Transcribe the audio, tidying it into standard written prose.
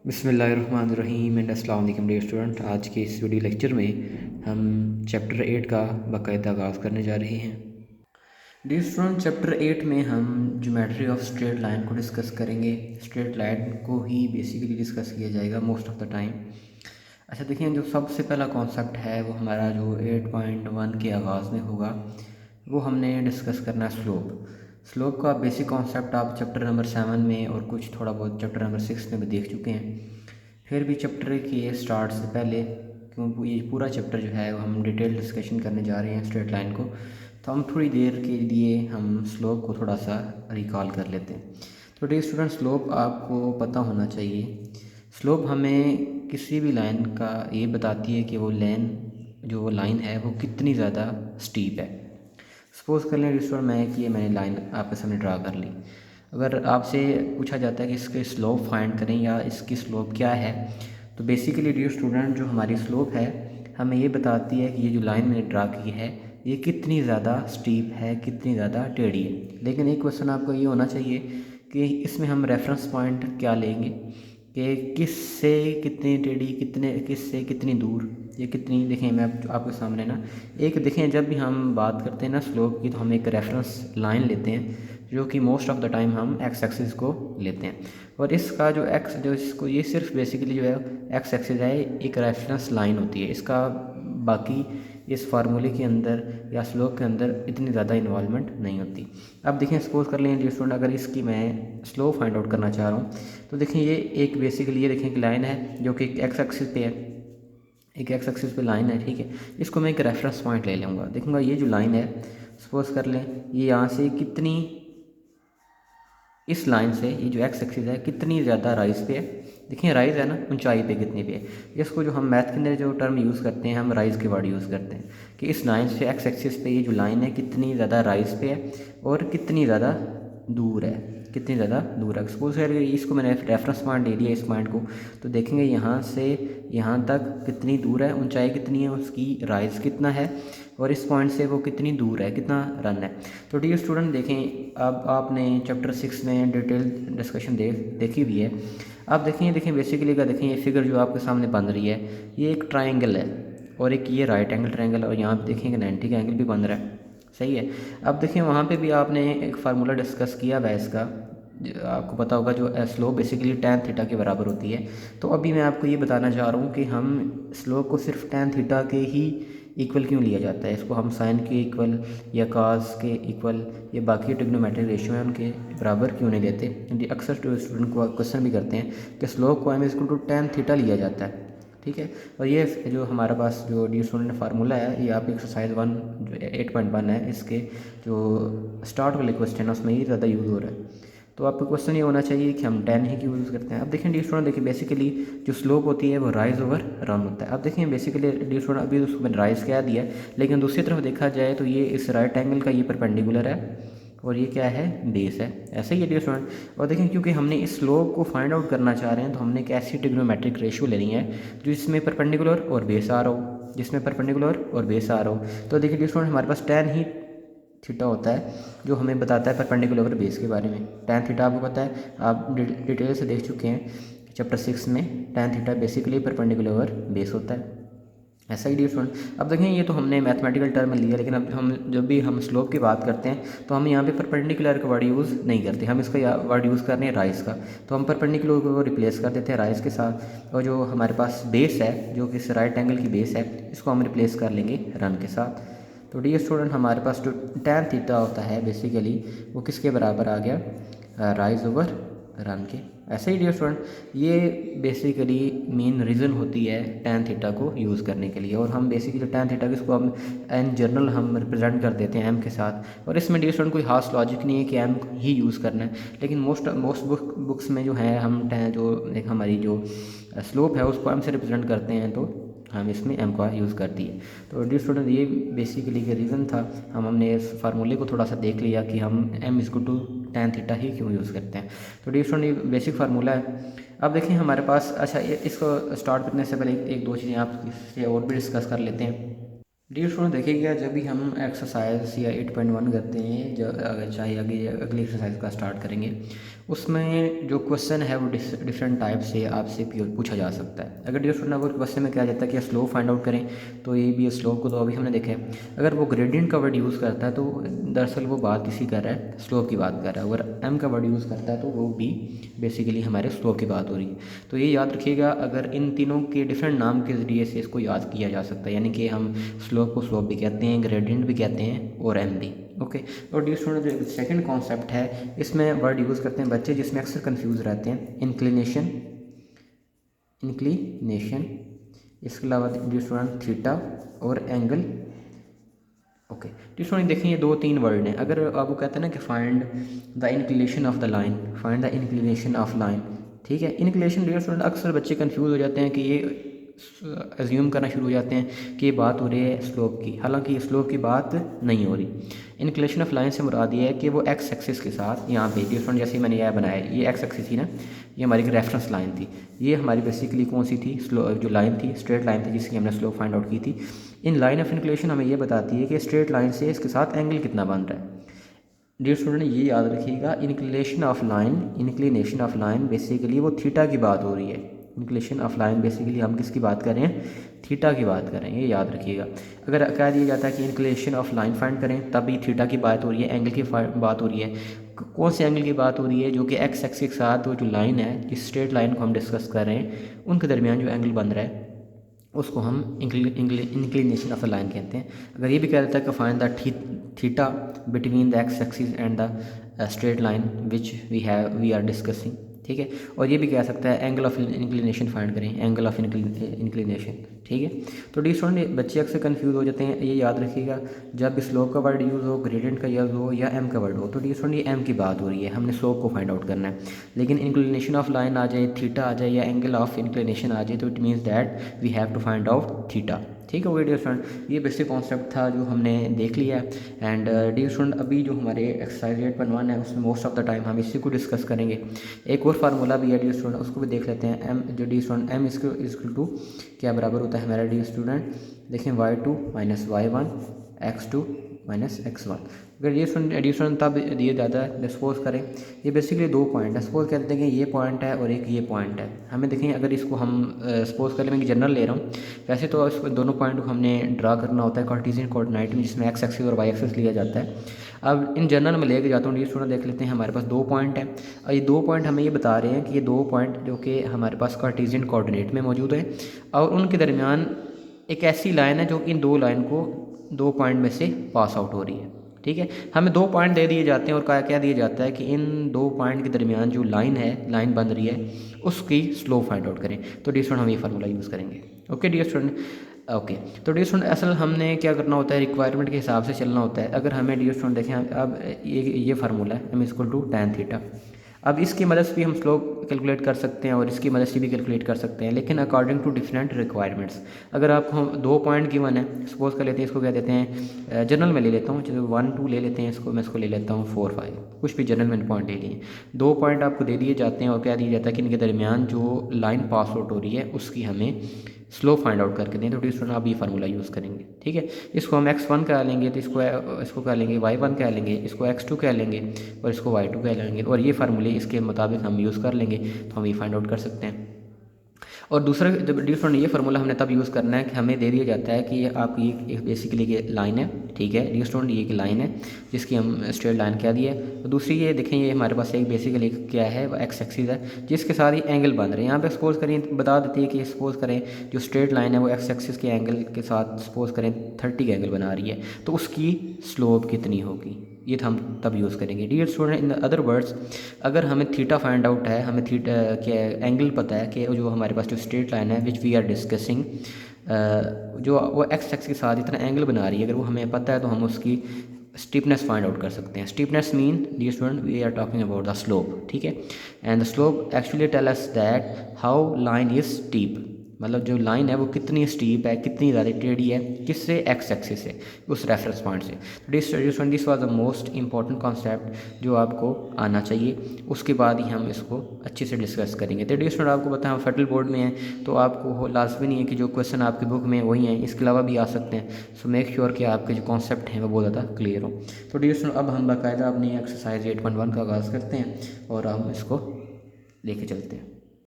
बिस्मिल्लाहिर्रहमानिर्रहीम एंड अस्सलाम वालेकुम डियर स्टूडेंट। आज के इस वीडियो लेक्चर में हम चैप्टर 8 का बाकायदा आगाज़ करने जा रहे हैं। डियर स्टूडेंट, चैप्टर 8 में हम ज्योमेट्री ऑफ स्ट्रेट लाइन को डिस्कस करेंगे। स्ट्रेट लाइन को ही बेसिकली डिस्कस किया जाएगा मोस्ट ऑफ द टाइम। अच्छा देखिए, जो सबसे पहला कॉन्सेप्ट है वो हमारा जो 8.1 के आगाज़ में होगा वो हमने डिस्कस करना है स्लोप। स्लोप का बेसिक कॉन्सेप्ट आप चैप्टर नंबर 7 में और कुछ थोड़ा बहुत चैप्टर नंबर 6 में भी देख चुके हैं। फिर भी चैप्टर के स्टार्ट से पहले, क्योंकि ये पूरा चैप्टर जो है वो हम डिटेल डिस्कशन करने जा रहे हैं स्ट्रेट लाइन को, तो हम थोड़ी देर के लिए हम स्लोप को थोड़ा सा रिकॉल कर लेते हैं। तो डियर स्टूडेंट, स्लोप आपको पता होना चाहिए। स्लोप हमें किसी भी लाइन का ये बताती है कि वो लाइन है वो कितनी ज़्यादा स्टीप है। सपोज़ कर लें डियर स्टूडेंट, मैंने लाइन आपके सामने ड्रा कर ली। अगर आपसे पूछा जाता है कि इसके स्लोप फाइंड करें या इसकी स्लोप क्या है, तो बेसिकली डियर स्टूडेंट जो हमारी स्लोप है हमें ये बताती है कि ये जो लाइन मैंने ड्रा की है ये कितनी ज़्यादा स्टीप है, कितनी ज़्यादा टेढ़ी है। लेकिन एक क्वेश्चन आपको ये होना चाहिए कि इसमें हम रेफरेंस पॉइंट क्या लेंगे कि किस से कितनी टेढ़ी, किस से कितनी दूर, ये कितनी। देखें मैं आपके सामने ना एक देखें, जब भी हम बात करते हैं ना स्लोप की तो हम एक रेफरेंस लाइन लेते हैं जो कि मोस्ट ऑफ द टाइम हम एक्स एक्सिस को लेते हैं। और इसका जो एक्स जो इसको ये सिर्फ बेसिकली जो है एक्स एक्सिस है, एक रेफरेंस लाइन होती है इसका। बाकी इस फार्मूले के अंदर या स्लोप के अंदर इतनी ज़्यादा इन्वॉल्वमेंट नहीं होती। अब देखें, सपोज कर लें स्टूडेंट, अगर इसकी मैं स्लोप फाइंड आउट करना चाह रहा हूँ तो देखिए ये एक बेसिकली ये देखें कि लाइन है जो कि एक्स एक्सिस पे है, एक एक्स एक्सिस पे लाइन है, ठीक है। इसको मैं एक रेफरेंस पॉइंट ले लूँगा, देखूँगा ये जो लाइन है सपोज कर लें ये यहाँ से कितनी, इस लाइन से ये जो एक्स एक्सिस है कितनी ज़्यादा राइज पे है। देखिए राइज है ना, ऊंचाई पे कितनी पे है। इसको जो हम मैथ के अंदर जो टर्म यूज़ करते हैं हम राइज के वर्ड यूज़ करते हैं कि इस लाइन से एक्स एक्सिस पे ये जो लाइन है कितनी ज़्यादा राइज पे है और कितनी ज़्यादा दूर है, कितनी ज़्यादा दूर है। सपोज करिए इसको मैंने रेफरेंस पॉइंट ले लिया इस पॉइंट को, तो देखेंगे यहाँ से यहाँ तक कितनी दूर है, ऊंचाई कितनी है, उसकी राइज कितना है और इस पॉइंट से वो कितनी दूर है, कितना रन है। तो डियर स्टूडेंट देखें, अब आपने चैप्टर 6 में डिटेल डिस्कशन देखी हुई है। अब देखें बेसिकली का देखें ये फिगर जो आपके सामने बन रही है ये एक ट्राइंगल है और एक ये राइट एंगल ट्राइंगल, और यहाँ पे देखेंगे 90 का एंगल भी बन रहा है, सही है। अब देखिए वहाँ पे भी आपने एक फार्मूला डिस्कस किया हुआ है इसका, आपको पता होगा जो स्लोप बेसिकली tan थीटा के बराबर होती है। तो अभी मैं आपको ये बताना चाह रहा हूँ कि हम स्लोप को सिर्फ tan थीटा के ही इक्वल क्यों लिया जाता है, इसको हम साइन के इक्वल या कास के इक्वल या बाकी ट्रिग्नोमेट्रिक रेशियो हैं उनके बराबर क्यों नहीं लेते। क्योंकि अक्सर स्टूडेंट को क्वेश्चन भी करते हैं कि स्लोप को m=tan थीटा लिया जाता है, ठीक है। और ये जो हमारे पास जो डी स्टूडेंट फार्मूला है ये आप एक्सरसाइज 1 जो 8.1 है इसके जो स्टार्ट वाले क्वेश्चन है उसमें ये ज़्यादा यूज़ हो रहा है। तो आपका क्वेश्चन ये होना चाहिए कि हम tan ही क्यों यूज़ करते हैं। अब देखें डी स्टूडेंट, देखिए बेसिकली जो स्लोप होती है वो राइज ओवर रन होता है। अब देखें बेसिकली डी स्टूडेंट अभी उसको मैंने राइज कह दिया है, लेकिन दूसरी तरफ देखा जाए तो ये इस राइट एंगल का ये परपेंडिकुलर है और ये क्या है, बेस है। ऐसा ही है डियर स्टूडेंट। और देखें क्योंकि हमने इस स्लोप को फाइंड आउट करना चाह रहे हैं तो हमने एक ऐसी ट्रिग्नोमेट्रिक रेशियो लेनी है जो इसमें परपेंडिकुलर और बेस आ रहा हो, जिसमें परपेंडिकुलर और बेस आ रहा हो। तो देखिए डियर स्टूडेंट हमारे पास tan ही थीटा होता है जो हमें बताता है परपेंडिकुलर और बेस के बारे में। tan थीटा आपको पता है, आप डिटेल से देख चुके हैं चैप्टर 6 में। tan थीटा बेसिकली परपेंडिकुलर और बेस होता है, ऐसा ही डियर स्टूडेंट। अब देखें ये तो हमने मैथमेटिकल टर्म में लिया, लेकिन अब हम जब भी हम स्लोप की बात करते हैं तो हम यहाँ पे परपेंडिकुलर का वर्ड यूज़ नहीं करते, हम इसका वर्ड यूज़ कर रहे हैं राइज का। तो हम परपेंडिकुलर को रिप्लेस कर देते हैं राइज के साथ, और जो हमारे पास बेस है जो कि इस राइट एंगल की बेस है इसको हम रिप्लेस कर लेंगे रन के साथ। तो डियर स्टूडेंट हमारे पास जो tan थीटा होता है बेसिकली वो किसके बराबर आ गया, राइज ओवर रन के। ऐसे ही डियर स्टूडेंट ये बेसिकली मेन रीज़न होती है tan थीटा को यूज़ करने के लिए। और हम बेसिकली tan थीटा इसको हम इन जनरल हम रिप्रेजेंट कर देते हैं m के साथ। और इसमें डियर स्टूडेंट कोई खास लॉजिक नहीं है कि m ही यूज़ करना है, लेकिन मोस्ट बुक्स में जो है हम जो एक हमारी जो स्लोप है उसको m से रिप्रेजेंट करते हैं तो हम इसमें m का यूज़ करती है। तो डियर स्टूडेंट ये बेसिकली के रीज़न था, हमने इस फार्मूले को थोड़ा सा देख लिया कि हम m=tan थीटा ही क्यों यूज़ करते हैं। तो डियर स्टूडेंट ये बेसिक फार्मूला है। अब देखिए हमारे पास, अच्छा इसको स्टार्ट करने से पहले एक दो चीज़ें आप इससे और भी डिस्कस कर लेते हैं। डियर स्टूडेंट देखिएगा, जब भी हम एक्सरसाइज या 8.1 करते हैं, चाहे आगे अगली एक्सरसाइज का स्टार्ट करेंगे उसमें जो क्वेश्चन है वो डिफरेंट टाइप से आपसे पूछा जा सकता है। अगर डियर स्टूडेंट अगर क्वेश्चन में क्या जाता है कि स्लोप फाइंड आउट करें, तो ये भी स्लोप को तो अभी हमने देखा है। अगर वो ग्रेडियंट का वर्ड यूज़ करता है तो दरअसल वो बात किसी कर रहा है, स्लोप की बात कर रहा है। अगर एम का वर्ड यूज़ करता है तो वो भी बेसिकली हमारे स्लोप की बात हो रही है। तो ये याद रखिएगा, अगर इन तीनों के डिफरेंट नाम के ज़रिए से इसको याद किया जा सकता है, यानी कि हम स्लोप को स्लोप भी कहते हैं, ग्रेडियंट भी कहते हैं और एम भी। ओके। और डियर स्टूडेंट जो सेकंड कॉन्सेप्ट है, इसमें वर्ड यूज़ करते हैं बच्चे जिसमें अक्सर कंफ्यूज रहते हैं, इंक्लिनेशन। इसके अलावा डियर स्टूडेंट थीटा और एंगल। ओके डियर स्टूडेंट देखिए ये 2-3 वर्ड हैं। अगर आपको कहते हैं ना कि find the inclination of the line, find the inclination of line, ठीक है। इंक्लिनेशन डियर स्टूडेंट अक्सर बच्चे कंफ्यूज हो जाते हैं कि ये एज्यूम करना शुरू हो जाते हैं कि ये बात हो रही है स्लोप की, हालांकि स्लोप की बात नहीं हो रही। इंक्लिनेशन ऑफ लाइन से मुराद ये है कि वो एक्स एक्सिस के साथ यहाँ पे डियर स्टूडेंट जैसे मैंने यह बनाया, ये एक्स एक्सिस थी ना, ये हमारी एक रेफरेंस लाइन थी। ये हमारी बेसिकली कौन सी थी, जो लाइन थी, स्ट्रेट लाइन थी जिसकी हमने स्लोप फाइंड आउट की थी। इन लाइन ऑफ इंक्लिनेशन हमें ये बताती है कि स्ट्रेट लाइन से इसके साथ एंगल कितना बन रहा है। डियर स्टूडेंट ये याद रखिएगा, इंक्लिनेशन ऑफ लाइन बेसिकली वो थीटा की बात हो रही है। इंक्लिनेशन ऑफ लाइन बेसिकली हम किसकी बात कर रहे हैं, थीटा की बात कर रहे हैं, ये याद रखिएगा। अगर कह दिया जाता है कि इंक्लिनेशन ऑफ लाइन फाइंड करें, तभी थीटा की बात हो रही है, एंगल की बात हो रही है। कौन से एंगल की बात हो रही है, जो कि एक्स एक्सिस के साथ वो जो लाइन है, जिस स्ट्रेट लाइन को हम डिस्कस कर रहे हैं, उनके दरमियान जो एंगल बन रहा है उसको हम इंक्लिनेशन ऑफ द लाइन कहते हैं। अगर ये भी कह देता है कि find the theta between the x axis and the straight line which we are discussing, ठीक है। और ये भी कह सकता है एंगल ऑफ इंक्लिनेशन फाइंड करें, एंगल ऑफ इंक्लिनेशन, ठीक है। तो डी स्टूडेंट बच्चे अक्सर कंफ्यूज हो जाते हैं, ये याद रखिएगा। जब भी स्लोप का वर्ड यूज़ हो, ग्रेडियंट का यूज़ हो या एम का वर्ड हो, तो डी स्टूडेंट ये एम की बात हो रही है, हमने स्लोप को फाइंड आउट करना है। लेकिन इंक्लिनेशन ऑफ लाइन आ जाए, थीटा आ जाए या एंगल ऑफ इंक्लिनेशन आ जाए, तो it means that we have to find out theta, ठीक है। वो डियर स्टूडेंट ये बेसिक कॉन्सेप्ट था जो हमने देख लिया। एंड डियर स्टूडेंट अभी जो हमारे एक्सरसाइज 8.1 है उसमें मोस्ट ऑफ द टाइम हम इसी को डिस्कस करेंगे। एक और फार्मूला भी है डियर स्टूडेंट, उसको भी देख लेते हैं। एम जो dear student m equal to क्या बराबर होता है हमारा डियर स्टूडेंट, देखें y2 - y1 x2 - x1। अगर ये एडिशन तब दिए जाता है, सपोज करें ये बेसिकली 2 पॉइंट है, सपोज कहते हैं कि ये पॉइंट है और एक ये पॉइंट है। हमें देखें अगर इसको हम सपोज कर लें, मैं जनरल ले रहा हूँ, वैसे तो इस दोनों पॉइंट को हमने ड्रा करना होता है कार्टेशियन कोऑर्डिनेट में, जिसमें एक्स एक्सिस और वाई एक्सिस लिया जाता है। अब इन जनरल में लेके जाता हूँ, ये स्टूडेंट देख लेते हैं हमारे पास 2 पॉइंट है, और ये 2 पॉइंट हमें ये बता रहे हैं कि ये 2 पॉइंट जो कि हमारे पास कार्टेशियन कोऑर्डिनेट में मौजूद है, और उनके दरमियान एक ऐसी लाइन है जो इन 2 लाइन को 2 पॉइंट में से पास आउट हो रही है, ठीक है। हमें 2 पॉइंट दे दिए जाते हैं और क्या दिया जाता है कि इन 2 पॉइंट के दरमियान जो लाइन बन रही है उसकी स्लोप फाइंड आउट करें। तो डियर स्टूडेंट हम ये फार्मूला यूज़ करेंगे। Okay dear student, okay. तो डियर स्टूडेंट असल हमने क्या करना होता है, रिक्वायरमेंट के हिसाब से चलना होता है। अगर हमें डियर स्टूडेंट देखें, अब ये फार्मूला है m equal to tan theta. अब इसकी मदद से भी हम स्लोप कैलकुलेट कर सकते हैं और इसकी मदद से भी कैलकुलेट कर सकते हैं, लेकिन अकॉर्डिंग टू डिफरेंट रिक्वायरमेंट्स। अगर आपको 2 पॉइंट गिवन है, सपोज कर लेते हैं, इसको क्या देते हैं, जनरल में ले लेता हूँ, जैसे 1 2 ले लेते हैं, मैं इसको ले लेता हूँ 4 5, कुछ भी जनरल में पॉइंट ले लिए। 2 पॉइंट आपको दे दिए जाते हैं और क्या दिया जाता है कि इनके दरमियान जो लाइन पास आउट हो रही है उसकी हमें स्लोप फाइंड आउट करके दें। तो डियर स्टूडेंट आप ये फार्मूला यूज़ करेंगे, ठीक है। इसको हम x1 कह लेंगे, तो इसको कह लेंगे y1 कह लेंगे, इसको x2 कह लेंगे और इसको y2 कह लेंगे, और ये फार्मूले इसके मुताबिक हम यूज़ कर लेंगे, तो हम ये फाइंड आउट कर सकते हैं। और दूसरा जब डियर स्टूडेंट ये फार्मूला हमने तब यूज़ करना है कि हमें दे दिया जाता है कि आपकी एक बेसिकली ये लाइन है, ठीक है डियर स्टूडेंट, ये एक लाइन है जिसकी हम स्ट्रेट लाइन कह दिया है। तो दूसरी ये देखें, ये हमारे पास एक बेसिकली क्या है, वो एक्स एक्सिस है जिसके साथ ही एंगल बन रहे हैं। यहाँ पे सपोज करें, बता देती है कि सपोज करें जो स्ट्रेट लाइन है वो एक्स एक्सिस के एंगल के साथ सपोज करें 30 का एंगल बना रही है, तो उसकी स्लोप कितनी होगी, ये हम तब यूज़ करेंगे। Dear student in other words, अगर हमें थीटा फाइंड आउट है, हमें थीटा क्या एंगल पता है कि जो हमारे पास जो स्ट्रेट लाइन है विच वी आर डिस्कसिंग, जो वो एक्स एक्सिस के साथ इतना एंगल बना रही है, अगर वो हमें पता है तो हम उसकी स्टीपनेस फाइंड आउट कर सकते हैं। Steepness mean dear student we are talking about the slope, ठीक है। And the slope actually tell us that how line is steep, मतलब जो लाइन है वो कितनी स्टीप है, कितनी ज़्यादा टेढ़ी है, किससे, एक्स एक्सिस से, उस रेफरेंस पॉइंट से। तो this was the most important concept जो आपको आना चाहिए। उसके बाद ही हम इसको अच्छे से डिस्कस करेंगे। तो डियर स्टूडेंट, आपको पता है हम फेडरल बोर्ड में हैं, तो आपको लाजमी नहीं है कि जो क्वेश्चन आपकी बुक में वही हैं, इसके अलावा भी आ सकते हैं। सो मेक श्योर कि आपके जो कॉन्सेप्ट हैं वो बहुत ज़्यादा क्लियर हो। तो डियर स्टूडेंट, अब हम बाकायदा अपनी एक्सरसाइज 8.1 का आगाज़ करते हैं और हम इसको लेके चलते हैं।